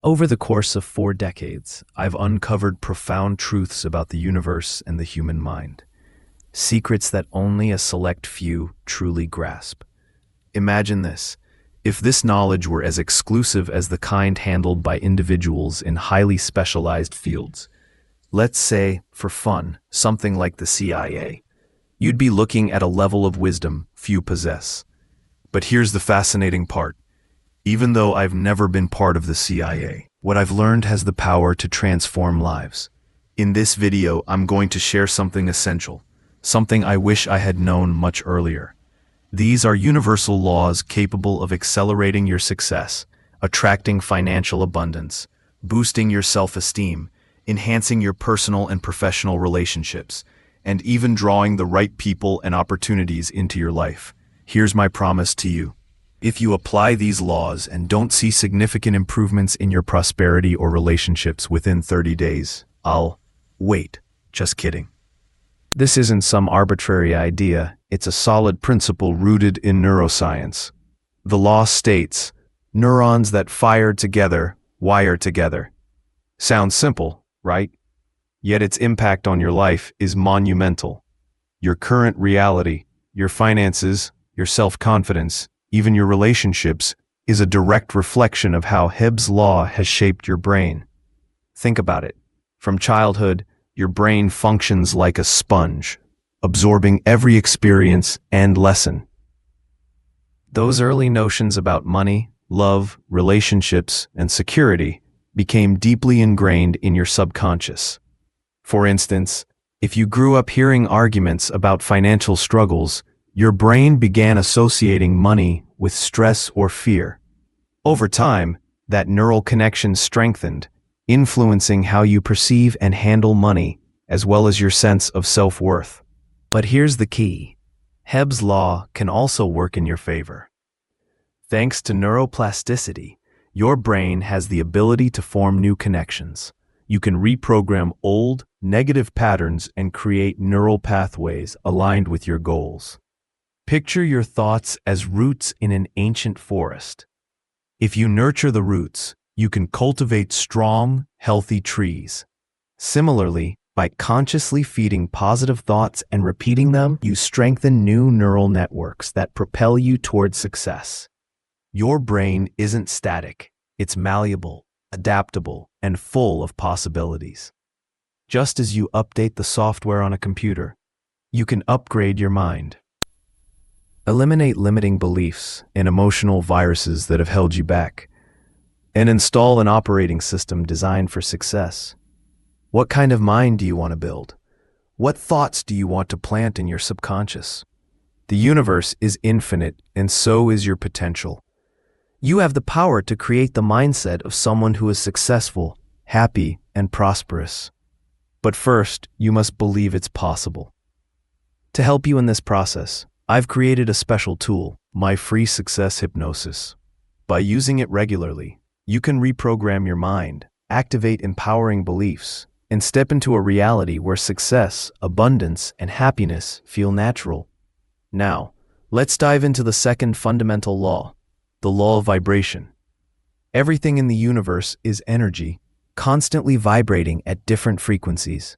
Over the course of 4 decades, I've uncovered profound truths about the universe and the human mind, secrets that only a select few truly grasp. Imagine this. If this knowledge were as exclusive as the kind handled by individuals in highly specialized fields, let's say, for fun, something like the CIA, you'd be looking at a level of wisdom few possess. But here's the fascinating part. Even though I've never been part of the CIA, what I've learned has the power to transform lives. In this video, I'm going to share something essential, something I wish I had known much earlier. These are universal laws capable of accelerating your success, attracting financial abundance, boosting your self-esteem, enhancing your personal and professional relationships, and even drawing the right people and opportunities into your life. Here's my promise to you. If you apply these laws and don't see significant improvements in your prosperity or relationships within 30 days, I'll wait. Just kidding. This isn't some arbitrary idea, it's a solid principle rooted in neuroscience. The law states, neurons that fire together, wire together. Sounds simple, right? Yet its impact on your life is monumental. Your current reality, your finances, your self-confidence, even your relationships, is a direct reflection of how Hebb's law has shaped your brain. Think about it. From childhood, your brain functions like a sponge, absorbing every experience and lesson. Those early notions about money, love, relationships, and security became deeply ingrained in your subconscious. For instance, if you grew up hearing arguments about financial struggles, your brain began associating money with stress or fear. Over time, that neural connection strengthened, influencing how you perceive and handle money, as well as your sense of self-worth. But here's the key. Hebb's law can also work in your favor. Thanks to neuroplasticity, your brain has the ability to form new connections. You can reprogram old, negative patterns and create neural pathways aligned with your goals. Picture your thoughts as roots in an ancient forest. If you nurture the roots, you can cultivate strong, healthy trees. Similarly, by consciously feeding positive thoughts and repeating them, you strengthen new neural networks that propel you towards success. Your brain isn't static, it's malleable, adaptable, and full of possibilities. Just as you update the software on a computer, you can upgrade your mind. Eliminate limiting beliefs and emotional viruses that have held you back, and install an operating system designed for success. What kind of mind do you want to build? What thoughts do you want to plant in your subconscious? The universe is infinite, and so is your potential. You have the power to create the mindset of someone who is successful, happy, and prosperous. But first, you must believe it's possible. To help you in this process, I've created a special tool, my free success hypnosis. By using it regularly, you can reprogram your mind, activate empowering beliefs, and step into a reality where success, abundance, and happiness feel natural. Now, let's dive into the second fundamental law, the law of vibration. Everything in the universe is energy, constantly vibrating at different frequencies.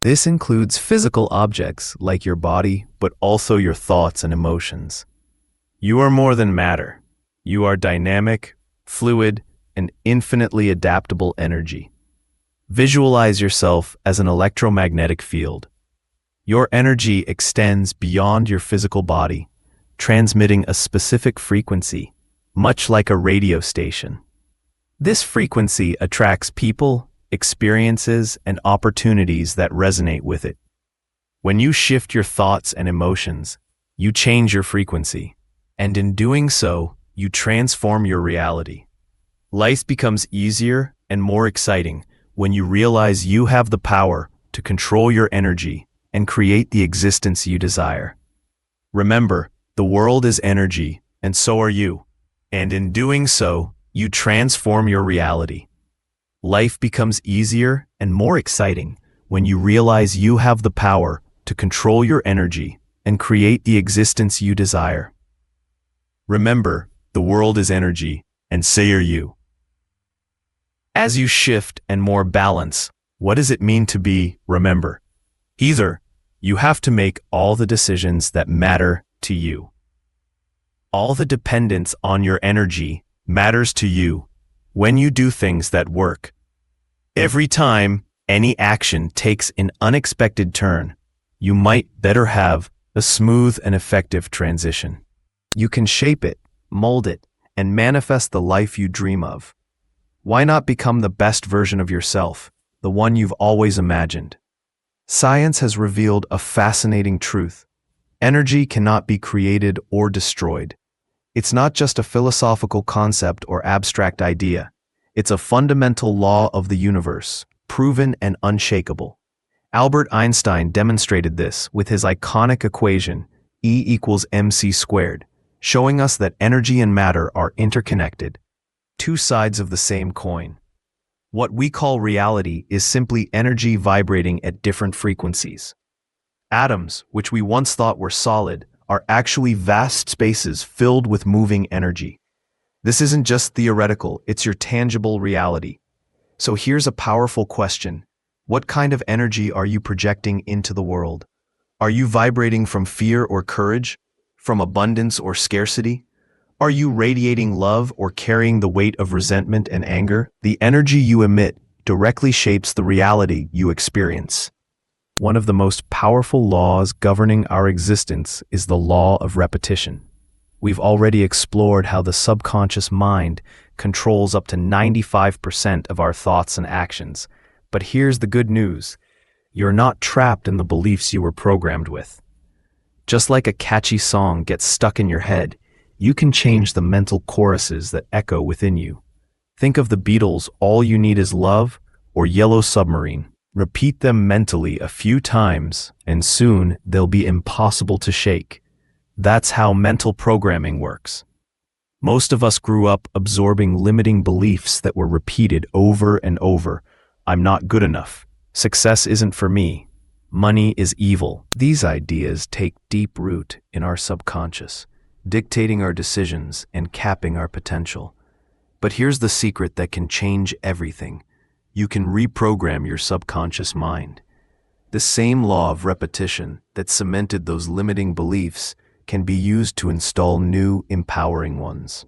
This includes physical objects like your body, but also your thoughts and emotions. You are more than matter. You are dynamic, fluid, and infinitely adaptable energy. Visualize yourself as an electromagnetic field. Your energy extends beyond your physical body, transmitting a specific frequency, much like a radio station. This frequency attracts people, experiences, and opportunities that resonate with it. When you shift your thoughts and emotions, you change your frequency, and in doing so, you transform your reality. Life becomes easier and more exciting when you realize you have the power to control your energy and create the existence you desire. Remember, the world is energy, and so are you, and in doing so, you transform your reality. Life becomes easier and more exciting when you realize you have the power to control your energy and create the existence you desire. Remember, the world is energy, and so are you. As you shift and more balance, what does it mean to be, remember? Either you have to make all the decisions that matter to you. All the dependence on your energy matters to you when you do things that work. Every time any action takes an unexpected turn, you might better have a smooth and effective transition. You can shape it, mold it, and manifest the life you dream of. Why not become the best version of yourself, the one you've always imagined? Science has revealed a fascinating truth. Energy cannot be created or destroyed. It's not just a philosophical concept or abstract idea. It's a fundamental law of the universe, proven and unshakable. Albert Einstein demonstrated this with his iconic equation, E=mc², showing us that energy and matter are interconnected, two sides of the same coin. What we call reality is simply energy vibrating at different frequencies. Atoms, which we once thought were solid, are actually vast spaces filled with moving energy. This isn't just theoretical, it's your tangible reality. So here's a powerful question. What kind of energy are you projecting into the world? Are you vibrating from fear or courage? From abundance or scarcity? Are you radiating love or carrying the weight of resentment and anger? The energy you emit directly shapes the reality you experience. One of the most powerful laws governing our existence is the law of repetition. We've already explored how the subconscious mind controls up to 95% of our thoughts and actions. But here's the good news. You're not trapped in the beliefs you were programmed with. Just like a catchy song gets stuck in your head, you can change the mental choruses that echo within you. Think of the Beatles' All You Need Is Love or Yellow Submarine. Repeat them mentally a few times, and soon they'll be impossible to shake. That's how mental programming works. Most of us grew up absorbing limiting beliefs that were repeated over and over. I'm not good enough. Success isn't for me. Money is evil. These ideas take deep root in our subconscious, dictating our decisions and capping our potential. But here's the secret that can change everything. You can reprogram your subconscious mind. The same law of repetition that cemented those limiting beliefs can be used to install new, empowering ones.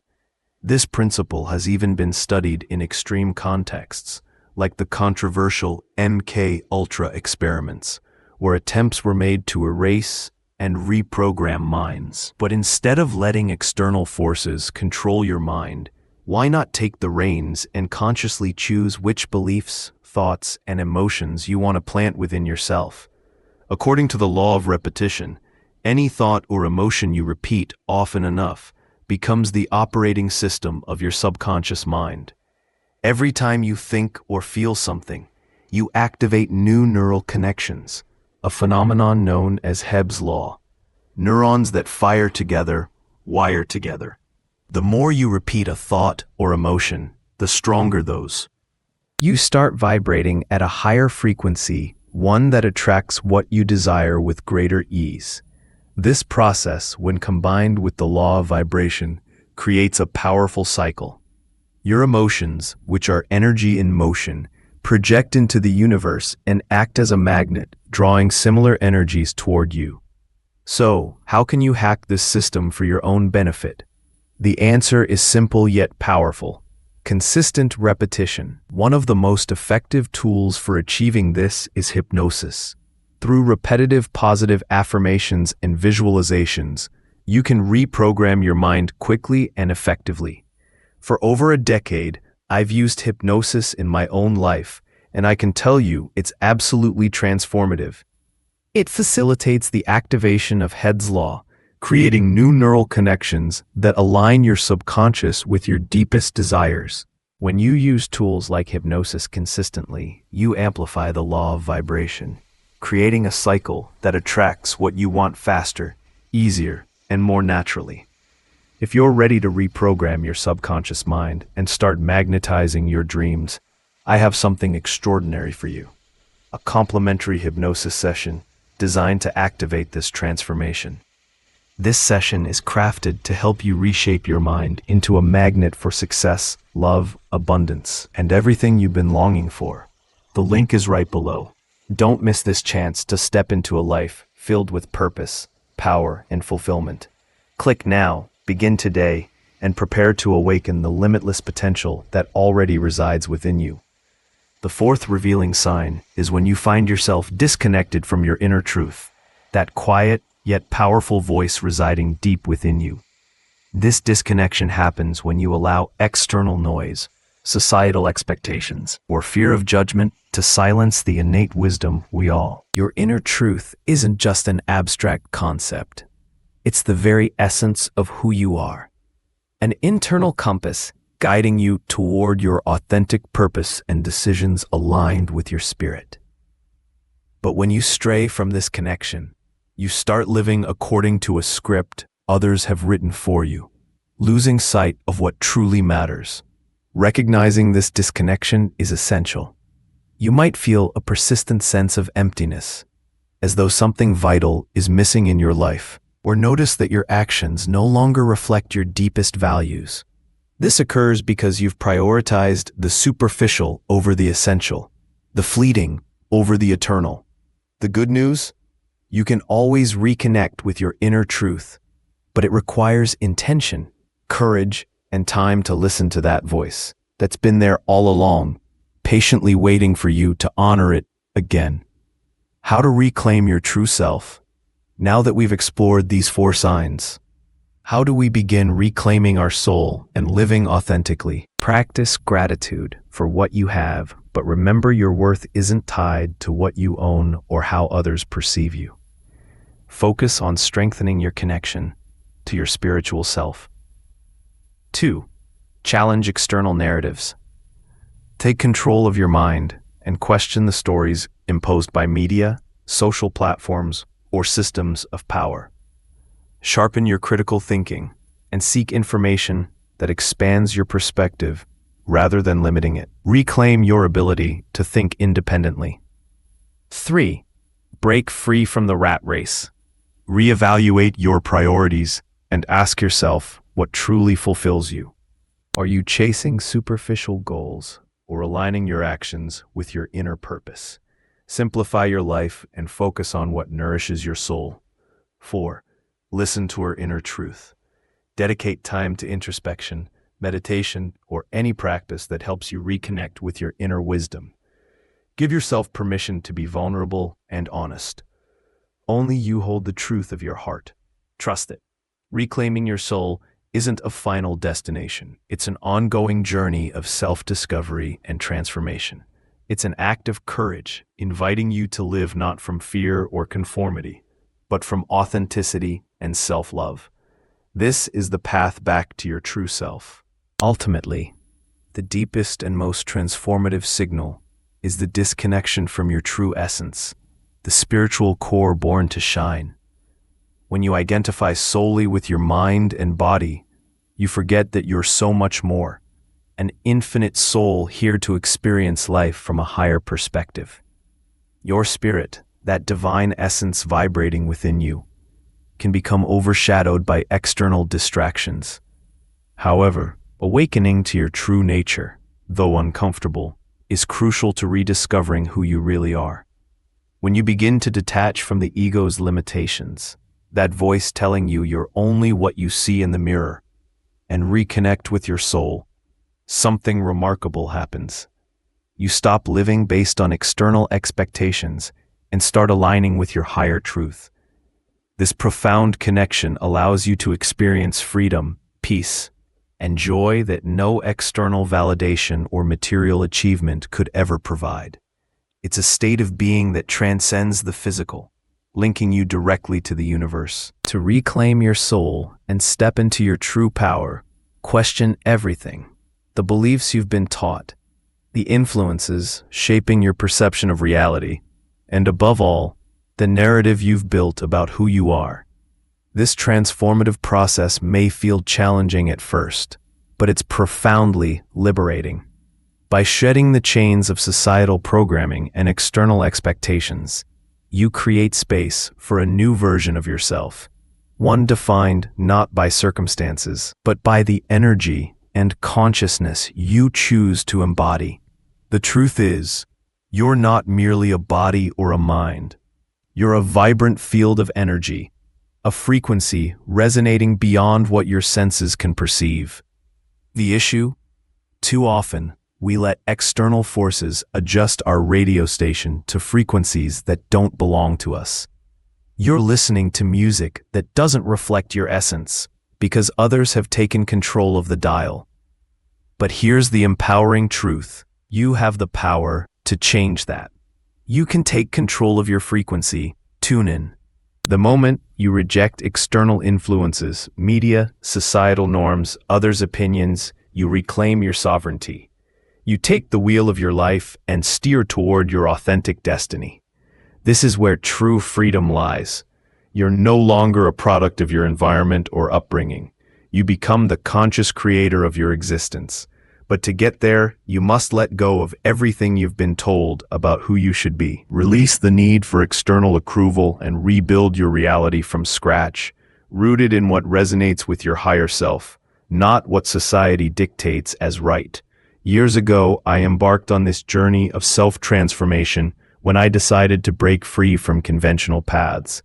This principle has even been studied in extreme contexts, like the controversial MK Ultra experiments, where attempts were made to erase and reprogram minds. But instead of letting external forces control your mind, why not take the reins and consciously choose which beliefs, thoughts, and emotions you want to plant within yourself? According to the law of repetition, any thought or emotion you repeat often enough becomes the operating system of your subconscious mind. Every time you think or feel something, you activate new neural connections, a phenomenon known as Hebb's law. Neurons that fire together, wire together. The more you repeat a thought or emotion, the stronger those. You start vibrating at a higher frequency, one that attracts what you desire with greater ease. This process, when combined with the law of vibration, creates a powerful cycle. Your emotions, which are energy in motion, project into the universe and act as a magnet, drawing similar energies toward you. So, how can you hack this system for your own benefit? The answer is simple yet powerful. Consistent repetition. One of the most effective tools for achieving this is hypnosis. Through repetitive positive affirmations and visualizations, you can reprogram your mind quickly and effectively. For over a decade, I've used hypnosis in my own life, and I can tell you it's absolutely transformative. It facilitates the activation of Hebb's law, creating new neural connections that align your subconscious with your deepest desires. When you use tools like hypnosis consistently, you amplify the law of vibration, creating a cycle that attracts what you want faster, easier, and more naturally. If you're ready to reprogram your subconscious mind and start magnetizing your dreams, I have something extraordinary for you. A complimentary hypnosis session designed to activate this transformation. This session is crafted to help you reshape your mind into a magnet for success, love, abundance, and everything you've been longing for. The link is right below. Don't miss this chance to step into a life filled with purpose, power, and fulfillment. Click now, begin today, and prepare to awaken the limitless potential that already resides within you. The fourth revealing sign is when you find yourself disconnected from your inner truth, that quiet yet powerful voice residing deep within you. This disconnection happens when you allow external noise, societal expectations, or fear of judgment to silence the innate wisdom we all. Your inner truth isn't just an abstract concept. It's the very essence of who you are. An internal compass guiding you toward your authentic purpose and decisions aligned with your spirit. But when you stray from this connection, you start living according to a script others have written for you, losing sight of what truly matters. Recognizing this disconnection is essential. You might feel a persistent sense of emptiness, as though something vital is missing in your life, or notice that your actions no longer reflect your deepest values. This occurs because you've prioritized the superficial over the essential, the fleeting over the eternal. The good news? You can always reconnect with your inner truth, but it requires intention, courage, and time to listen to that voice that's been there all along, patiently waiting for you to honor it again. How to reclaim your true self? Now that we've explored these 4 signs, how do we begin reclaiming our soul and living authentically? Practice gratitude for what you have, but remember your worth isn't tied to what you own or how others perceive you. Focus on strengthening your connection to your spiritual self. 2. Challenge external narratives. Take control of your mind and question the stories imposed by media, social platforms, or systems of power. Sharpen your critical thinking and seek information that expands your perspective rather than limiting it. Reclaim your ability to think independently. 3. Break free from the rat race. Reevaluate your priorities and ask yourself what truly fulfills you. Are you chasing superficial goals or aligning your actions with your inner purpose? Simplify your life and focus on what nourishes your soul. 4. Listen to our inner truth. Dedicate time to introspection, meditation, or any practice that helps you reconnect with your inner wisdom. Give yourself permission to be vulnerable and honest. Only you hold the truth of your heart. Trust it. Reclaiming your soul isn't a final destination. It's an ongoing journey of self-discovery and transformation. It's an act of courage, inviting you to live not from fear or conformity, but from authenticity and self-love. This is the path back to your true self. Ultimately, the deepest and most transformative signal is the disconnection from your true essence, the spiritual core born to shine. When you identify solely with your mind and body, you forget that you're so much more, an infinite soul here to experience life from a higher perspective. Your spirit, that divine essence vibrating within you, can become overshadowed by external distractions. However, awakening to your true nature, though uncomfortable, is crucial to rediscovering who you really are. When you begin to detach from the ego's limitations, that voice telling you you're only what you see in the mirror, and reconnect with your soul, something remarkable happens. You stop living based on external expectations and start aligning with your higher truth. This profound connection allows you to experience freedom, peace, and joy that no external validation or material achievement could ever provide. It's a state of being that transcends the physical, linking you directly to the universe. To reclaim your soul and step into your true power, question everything. The beliefs you've been taught, the influences shaping your perception of reality, and above all, the narrative you've built about who you are. This transformative process may feel challenging at first, but it's profoundly liberating. By shedding the chains of societal programming and external expectations, you create space for a new version of yourself, one defined not by circumstances, but by the energy and consciousness you choose to embody. The truth is, you're not merely a body or a mind. You're a vibrant field of energy, a frequency resonating beyond what your senses can perceive. The issue? Too often, we let external forces adjust our radio station to frequencies that don't belong to us. You're listening to music that doesn't reflect your essence because others have taken control of the dial. But here's the empowering truth. You have the power to change that. You can take control of your frequency. Tune in. The moment you reject external influences, media, societal norms, others' opinions, you reclaim your sovereignty. You take the wheel of your life and steer toward your authentic destiny. This is where true freedom lies. You're no longer a product of your environment or upbringing. You become the conscious creator of your existence. But to get there, you must let go of everything you've been told about who you should be. Release the need for external approval and rebuild your reality from scratch, rooted in what resonates with your higher self, not what society dictates as right. Years ago, I embarked on this journey of self-transformation when I decided to break free from conventional paths.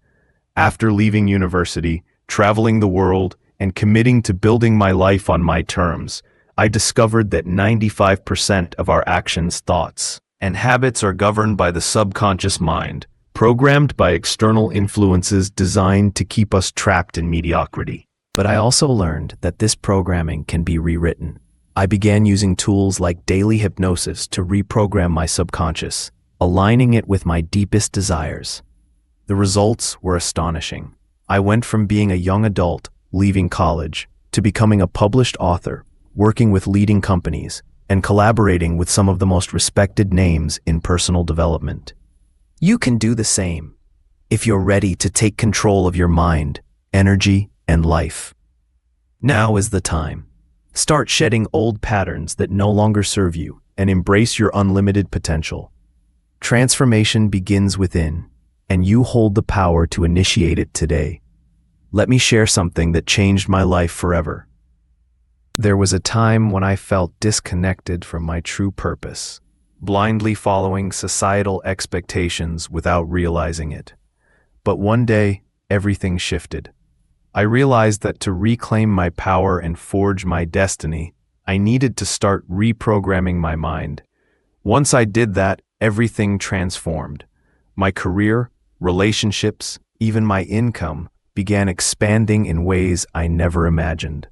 After leaving university, traveling the world, and committing to building my life on my terms, I discovered that 95% of our actions, thoughts, and habits are governed by the subconscious mind, programmed by external influences designed to keep us trapped in mediocrity. But I also learned that this programming can be rewritten. I began using tools like daily hypnosis to reprogram my subconscious, aligning it with my deepest desires. The results were astonishing. I went from being a young adult, leaving college, to becoming a published author, working with leading companies, and collaborating with some of the most respected names in personal development. You can do the same if you're ready to take control of your mind, energy, and life. Now is the time. Start shedding old patterns that no longer serve you and embrace your unlimited potential. Transformation begins within, and you hold the power to initiate it today. Let me share something that changed my life forever. There was a time when I felt disconnected from my true purpose, blindly following societal expectations without realizing it. But one day, everything shifted. I realized that to reclaim my power and forge my destiny, I needed to start reprogramming my mind. Once I did that, everything transformed. My career, relationships, even my income began expanding in ways I never imagined.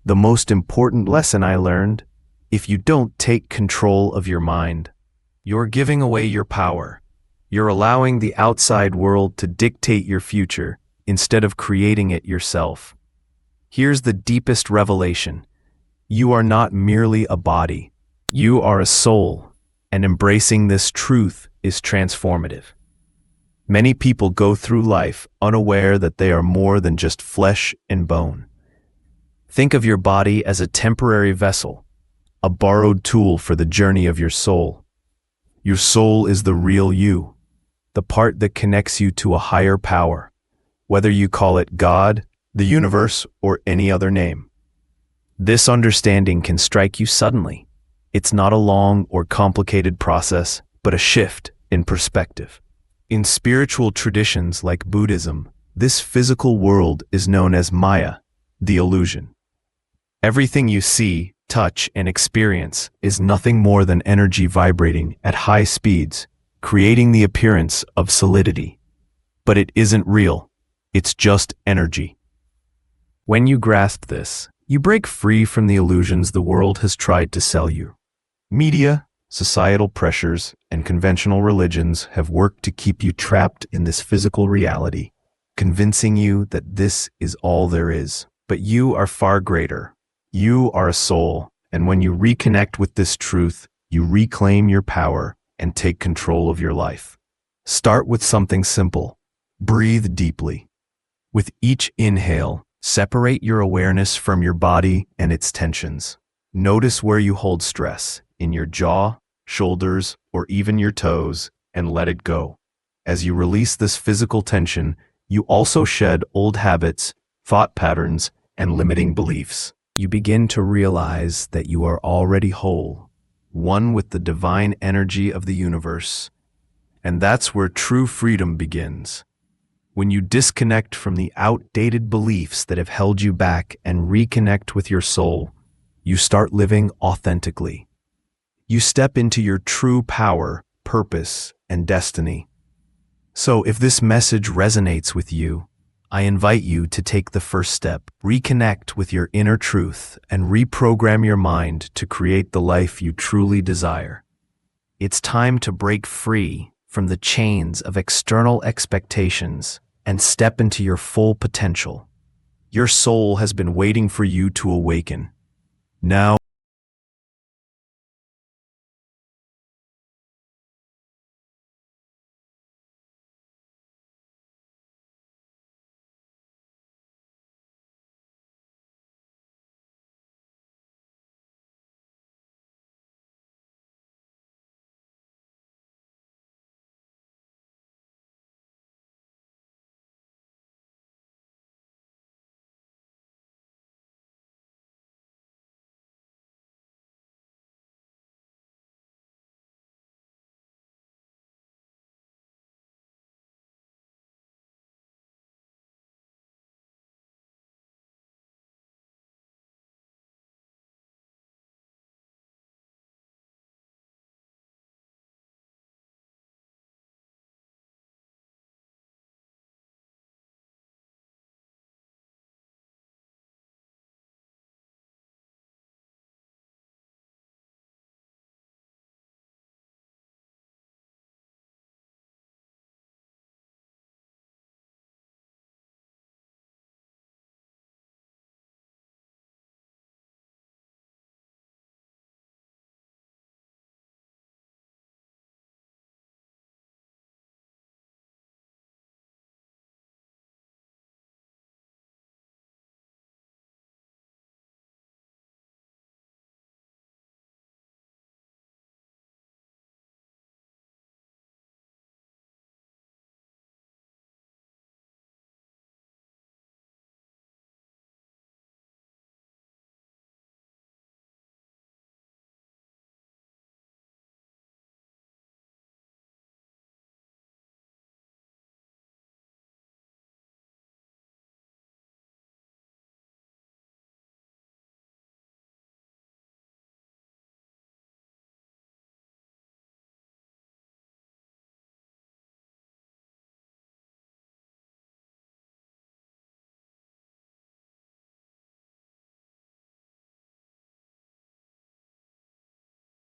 The most important lesson I learned: if you don't take control of your mind, you're giving away your power. You're allowing the outside world to dictate your future instead of creating it yourself. Here's the deepest revelation. You are not merely a body. You are a soul, and embracing this truth is transformative. Many people go through life unaware that they are more than just flesh and bone. Think of your body as a temporary vessel, a borrowed tool for the journey of your soul. Your soul is the real you, the part that connects you to a higher power, whether you call it God, the universe, or any other name. This understanding can strike you suddenly. It's not a long or complicated process, but a shift in perspective. In spiritual traditions like Buddhism, this physical world is known as Maya, the illusion. Everything you see, touch, and experience is nothing more than energy vibrating at high speeds, creating the appearance of solidity. But it isn't real. It's just energy. When you grasp this, you break free from the illusions the world has tried to sell you. Media, societal pressures, and conventional religions have worked to keep you trapped in this physical reality, convincing you that this is all there is. But you are far greater. You are a soul, and when you reconnect with this truth, you reclaim your power and take control of your life. Start with something simple. Breathe deeply. With each inhale, separate your awareness from your body and its tensions. Notice where you hold stress, in your jaw, shoulders, or even your toes, and let it go. As you release this physical tension, You also shed old habits, thought patterns, and limiting beliefs. You begin to realize that you are already whole, one with the divine energy of the universe. And that's where true freedom begins. When you disconnect from the outdated beliefs that have held you back and reconnect with your soul, you start living authentically. You step into your true power, purpose, and destiny. So if this message resonates with you, I invite you to take the first step, reconnect with your inner truth, and reprogram your mind to create the life you truly desire. It's time to break free from the chains of external expectations and step into your full potential. Your soul has been waiting for you to awaken. Now